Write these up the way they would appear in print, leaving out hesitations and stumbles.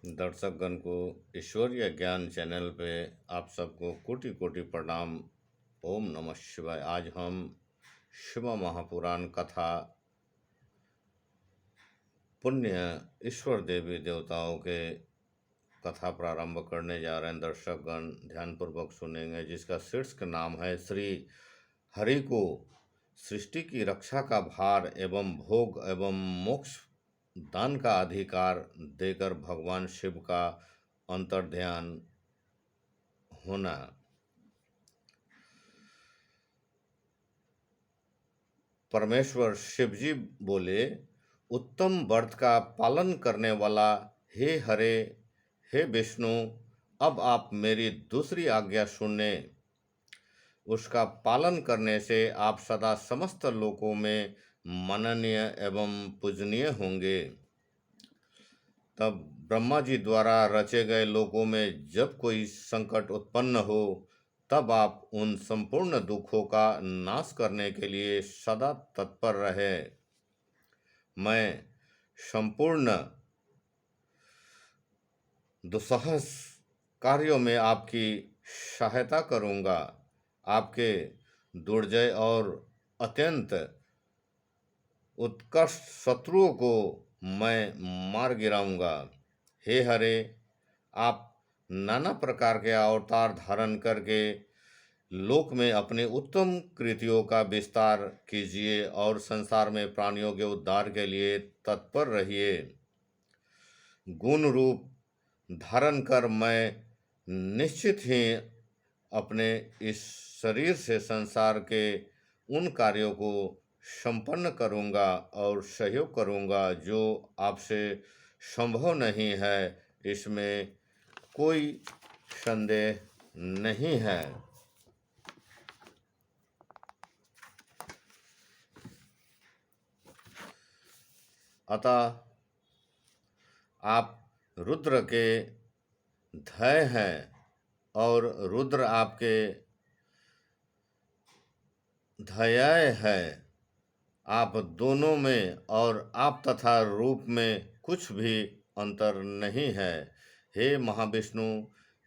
दर्शकगण को ईश्वरीय ज्ञान चैनल पे आप सबको कोटि कोटि प्रणाम। ओम नमः शिवाय। आज हम शिव महापुराण कथा पुण्य ईश्वर देवी देवताओं के कथा प्रारंभ करने जा रहे हैं। दर्शकगण ध्यानपूर्वक सुनेंगे, जिसका शीर्षक नाम है श्री हरि को सृष्टि की रक्षा का भार एवं भोग एवं मोक्ष दान का अधिकार देकर भगवान शिव का अंतर्ध्यान होना। परमेश्वर शिवजी बोले, उत्तम व्रत का पालन करने वाला हे हरे, हे विष्णु, अब आप मेरी दूसरी आज्ञा सुने। उसका पालन करने से आप सदा समस्त लोकों में माननीय एवं पूजनीय होंगे। तब ब्रह्मा जी द्वारा रचे गए लोकों में जब कोई संकट उत्पन्न हो, तब आप उन संपूर्ण दुखों का नाश करने के लिए सदा तत्पर रहे। मैं संपूर्ण दुस्साहस कार्यों में आपकी सहायता करूंगा। आपके दुर्जय और अत्यंत उत्कृष्ट शत्रुओं को मैं मार गिराऊंगा। हे हरे, आप नाना प्रकार के अवतार धारण करके लोक में अपने उत्तम कृतियों का विस्तार कीजिए और संसार में प्राणियों के उद्धार के लिए तत्पर रहिए। गुण रूप धारण कर मैं निश्चित ही अपने इस शरीर से संसार के उन कार्यों को संपन्न करूंगा और सहयोग करूंगा जो आपसे संभव नहीं है, इसमें कोई संदेह नहीं है। अतः आप रुद्र के धय हैं और रुद्र आपके धयाय है। आप दोनों में और आप तथा रूप में कुछ भी अंतर नहीं है। हे महाविष्णु,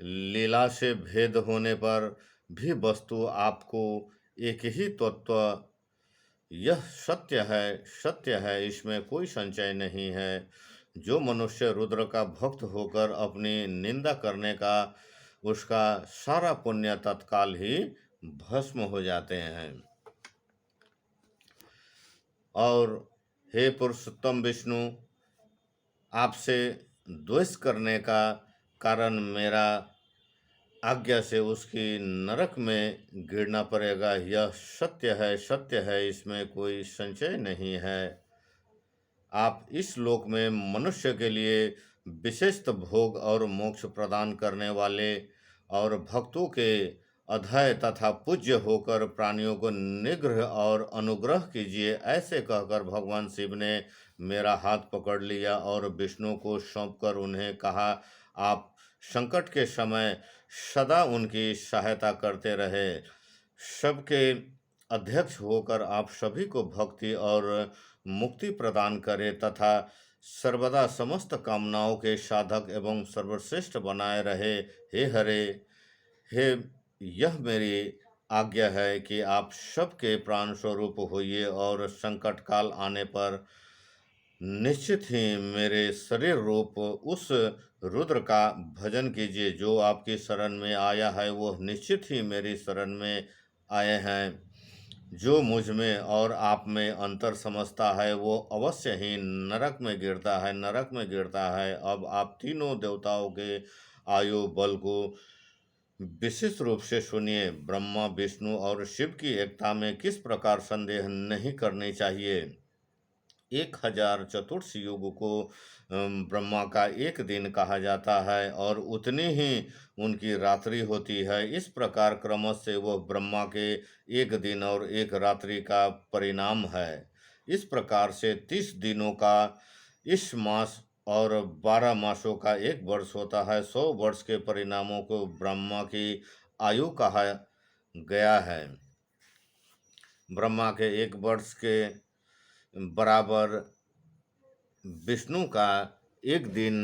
लीला से भेद होने पर भी वस्तु आपको एक ही तत्व, यह सत्य है, इसमें कोई संशय नहीं है। जो मनुष्य रुद्र का भक्त होकर अपनी निंदा करने का उसका सारा पुण्य तत्काल ही भस्म हो जाते हैं। और हे पुरुषोत्तम विष्णु, आपसे द्वेष करने का कारण मेरा आज्ञा से उसकी नरक में गिरना पड़ेगा, यह सत्य है, इसमें कोई संशय नहीं है। आप इस लोक में मनुष्य के लिए विशिष्ट भोग और मोक्ष प्रदान करने वाले और भक्तों के अधय तथा पूज्य होकर प्राणियों को निग्रह और अनुग्रह कीजिए, ऐसे कहकर भगवान शिव ने मेरा हाथ पकड़ लिया और विष्णु को सौंपकर उन्हें कहा, आप संकट के समय सदा उनकी सहायता करते रहे। सबके अध्यक्ष होकर आप सभी को भक्ति और मुक्ति प्रदान करें तथा सर्वदा समस्त कामनाओं के साधक एवं सर्वश्रेष्ठ बनाए रहे। हे हरे, हे, यह मेरी आज्ञा है कि आप सबके प्राण स्वरूप होइए और संकट काल आने पर निश्चित ही मेरे शरीर रूप उस रुद्र का भजन कीजिए। जो आपकी शरण में आया है वह निश्चित ही मेरी शरण में आए हैं। जो मुझ में और आप में अंतर समझता है वो अवश्य ही नरक में गिरता है। अब आप तीनों देवताओं के आयु बल को विशेष रूप से सुनिए। ब्रह्मा, विष्णु और शिव की एकता में किस प्रकार संदेह नहीं करनी चाहिए। 1000 चतुर्थ युग को ब्रह्मा का एक दिन कहा जाता है और उतनी ही उनकी रात्रि होती है। इस प्रकार क्रम से वह ब्रह्मा के एक दिन और एक रात्रि का परिणाम है। इस प्रकार से 30 दिनों का इस मास और 12 मासों का एक वर्ष होता है। 100 वर्ष के परिणामों को ब्रह्मा की आयु कहा गया है। ब्रह्मा के एक वर्ष के बराबर विष्णु का एक दिन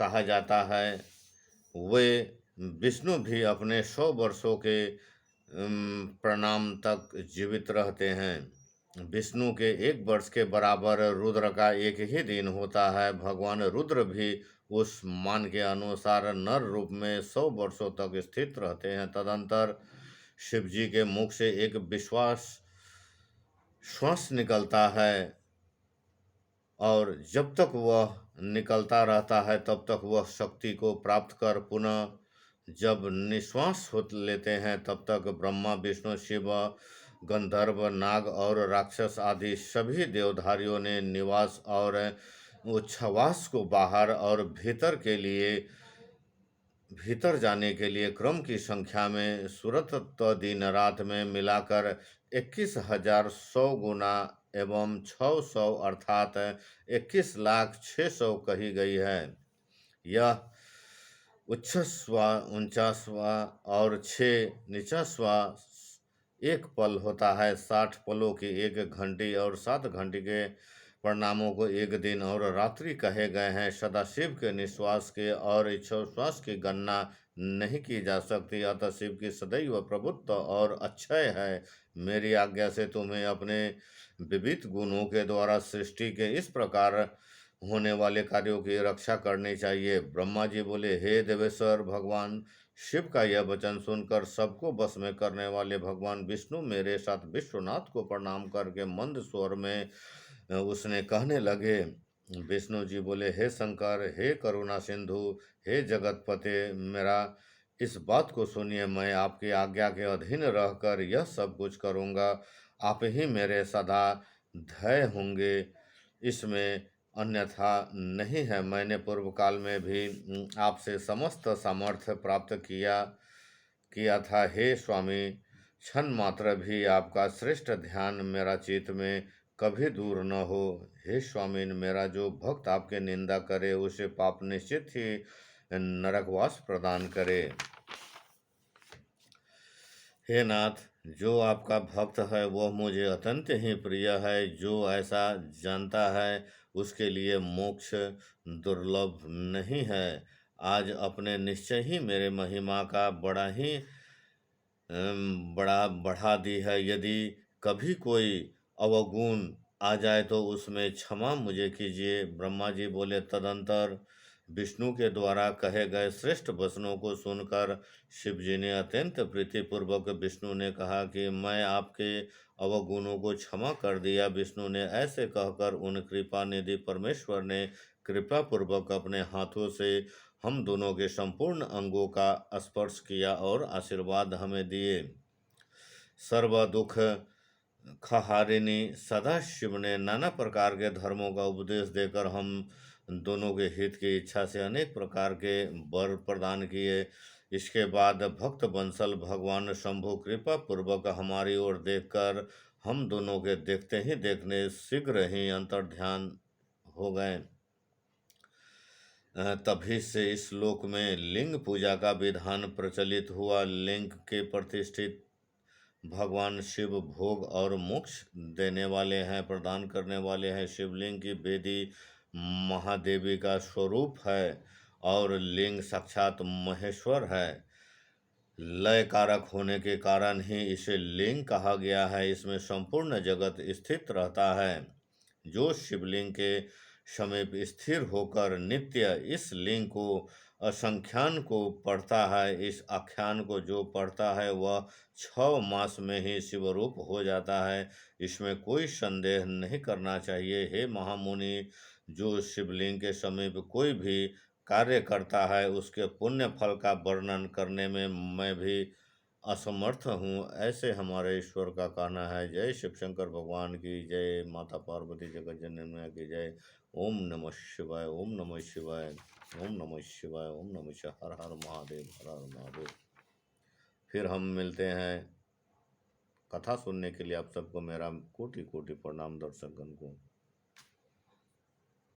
कहा जाता है, वे विष्णु भी अपने 100 वर्षों के प्रणाम तक जीवित रहते हैं। विष्णु के 1 वर्ष के बराबर रुद्र का एक ही दिन होता है। भगवान रुद्र भी उस मान के अनुसार नर रूप में 100 वर्षों तक स्थित रहते हैं। तदंतर शिव जी के मुख से एक श्वास निकलता है और जब तक वह निकलता रहता है तब तक वह शक्ति को प्राप्त कर पुनः जब निश्वास हो लेते हैं तब तक ब्रह्मा, विष्णु, शिव, गंधर्व, नाग और राक्षस आदि सभी देवधारियों ने निवास और उच्छ्वास को बाहर और भीतर जाने के लिए क्रम की संख्या में सुरत दिन रात में मिलाकर 21,100 गुना एवं 600 अर्थात 21,06,000 कही गई है। यह 49वां और 49वां एक पल होता है। 60 पलों की 1 घंटी और 7 घंटी के परिणामों को एक दिन और रात्रि कहे गए हैं। सदाशिव के निश्वास के और इच्छोश्वास की गणना नहीं की जा सकती, अतः शिव की सदैव प्रभुत्व और अक्षय है। मेरी आज्ञा से तुम्हें अपने विविध गुणों के द्वारा सृष्टि के इस प्रकार होने वाले कार्यों की रक्षा करनी चाहिए। ब्रह्मा जी बोले, हे देवेश्वर भगवान शिव का यह वचन सुनकर सबको बस में करने वाले भगवान विष्णु मेरे साथ विश्वनाथ को प्रणाम करके मंद स्वर में उसने कहने लगे। विष्णु जी बोले, हे शंकर, हे करुणा सिंधु, हे जगतपते, मेरा इस बात को सुनिए। मैं आपकी आज्ञा के अधीन रहकर यह सब कुछ करूँगा। आप ही मेरे सदा ध्येय होंगे, इसमें अन्यथा नहीं है। मैंने पूर्व काल में भी आपसे समस्त सामर्थ्य प्राप्त किया था। हे स्वामी, क्षण मात्र भी आपका श्रेष्ठ ध्यान मेरा चित्त में कभी दूर न हो। हे स्वामी, मेरा जो भक्त आपके निंदा करे उसे पाप निश्चित ही नरकवास प्रदान करे। हे नाथ, जो आपका भक्त है वह मुझे अत्यंत ही प्रिय है। जो ऐसा जानता है उसके लिए मोक्ष दुर्लभ नहीं है। आज अपने निश्चय ही मेरे महिमा का बड़ा बढ़ा दी है। यदि कभी कोई अवगुण आ जाए तो उसमें क्षमा मुझे कीजिए। ब्रह्मा जी बोले, तदंतर विष्णु के द्वारा कहे गए श्रेष्ठ वचनों को सुनकर शिव जी ने अत्यंत प्रीतिपूर्वक विष्णु ने कहा कि मैं आपके अवगुणों को क्षमा कर दिया। विष्णु ने ऐसे कहकर उन कृपा निधि परमेश्वर ने कृपा पूर्वक अपने हाथों से हम दोनों के संपूर्ण अंगों का स्पर्श किया और आशीर्वाद हमें दिए। सर्व दुख खहारिणी सदाशिव ने नाना प्रकार के धर्मों का उपदेश देकर हम दोनों के हित की इच्छा से अनेक प्रकार के वर प्रदान किए। इसके बाद भक्त बंसल भगवान शंभु कृपा पूर्वक हमारी ओर देखकर हम दोनों के देखते ही देखने शीघ्र ही अंतर्ध्यान हो गए। तभी से इस लोक में लिंग पूजा का विधान प्रचलित हुआ। लिंग के प्रतिष्ठित भगवान शिव भोग और मोक्ष देने वाले हैं, प्रदान करने वाले हैं। शिवलिंग की वेदी महादेवी का स्वरूप है और लिंग साक्षात महेश्वर है। लय कारक होने के कारण ही इसे लिंग कहा गया है। इसमें संपूर्ण जगत स्थित रहता है। जो शिवलिंग के समीप स्थिर होकर नित्य इस लिंग को असंख्यान को पढ़ता है, इस आख्यान को जो पढ़ता है वह 6 मास में ही शिवरूप हो जाता है। इसमें कोई संदेह नहीं करना चाहिए। हे महामुनि, जो शिवलिंग के समीप कोई भी कार्य करता है उसके पुण्य फल का वर्णन करने में मैं भी असमर्थ हूँ, ऐसे हमारे ईश्वर का कहना है। जय शिव शंकर भगवान की जय। माता पार्वती जगत जननी मैया की जय। ओम नमः शिवाय, ओम नमः शिवाय, ओम नमः शिवाय, ओम नमः शिवाय। हर हर महादेव, हर हर महादेव। फिर हम मिलते हैं। कथा सुनने के लिए आप सबको मेरा कोटि कोटि प्रणाम दर्शकगण को।